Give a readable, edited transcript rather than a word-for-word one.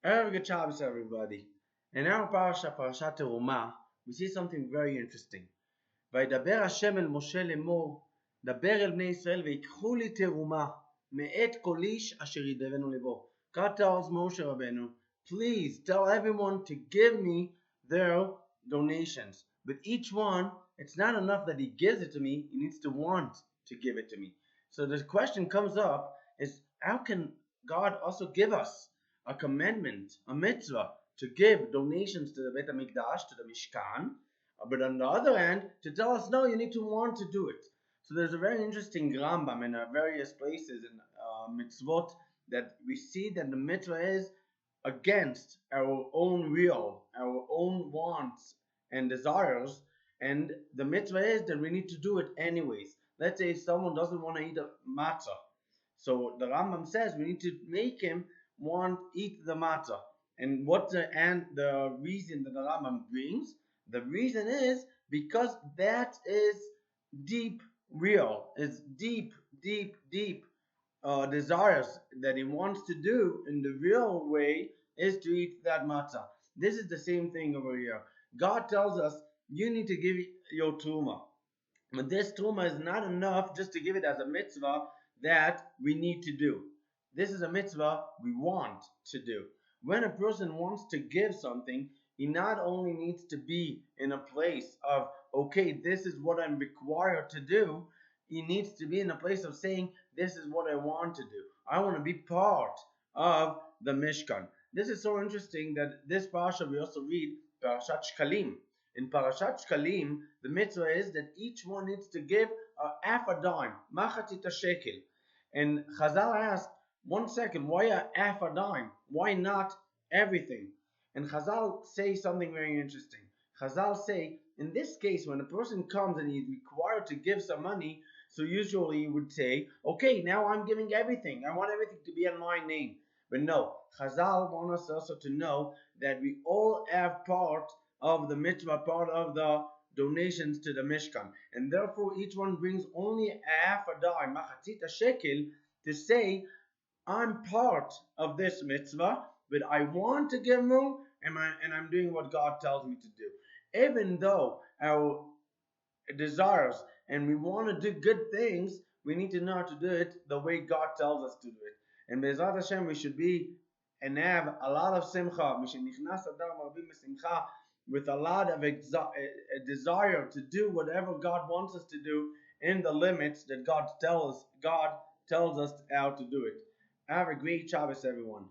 Good Shabbos, everybody. In our parashat תרומה, we see something very interesting. וידבר השם אל משה לאמור, דבר אל בני ישראל ויקחו לי תרומה מאת כל איש אשר ידבנו לבו. God tells Moshe Rabbeinu, please tell everyone to give me their donations. But each one, it's not enough that he gives it to me, he needs to want to give it to me. So the question comes up is, how can God also give us a commandment, a mitzvah, to give donations to the Beit HaMikdash, to the Mishkan, but on the other hand, to tell us, no, you need to want to do it. So there's a very interesting Rambam in various places in mitzvot that we see that the mitzvah is against our own will, our own wants and desires, and the mitzvah is that we need to do it anyways. Let's say someone doesn't want to eat a matzah. So the Rambam says we need to make him eat the matzah. And what's the reason that the Rambam brings? The reason is because that is deep real. It's deep desires that he wants to do in the real way is to eat that matzah. This is the same thing over here. God tells us you need to give your Truma. But this Truma is not enough just to give it as a mitzvah that we need to do. This is a mitzvah we want to do. When a person wants to give something, he not only needs to be in a place of, okay, this is what I'm required to do, he needs to be in a place of saying, this is what I want to do. I want to be part of the Mishkan. This is so interesting that this parasha we also read, parashat Shekalim. In parashat Shekalim, the mitzvah is that each one needs to give half a dime, machatzit shekel. And Chazal asked, 1 second, why a half a dime? Why not everything? And Chazal say something very interesting. Chazal say, in this case, when a person comes and he's required to give some money, so usually he would say, okay, now I'm giving everything. I want everything to be in my name. But no, Chazal want us also to know that we all have part of the mitzvah, part of the donations to the Mishkan. And therefore, each one brings only half a dime, machatzit shekel, to say, I'm part of this mitzvah, but I want to give more, and I'm doing what God tells me to do. Even though our desires and we want to do good things, we need to know how to do it the way God tells us to do it. And Be'ezrat Hashem, we should be and have a lot of simcha, with a lot of a desire to do whatever God wants us to do in the limits that God tells us how to do it. Have a great Shabbos, everyone.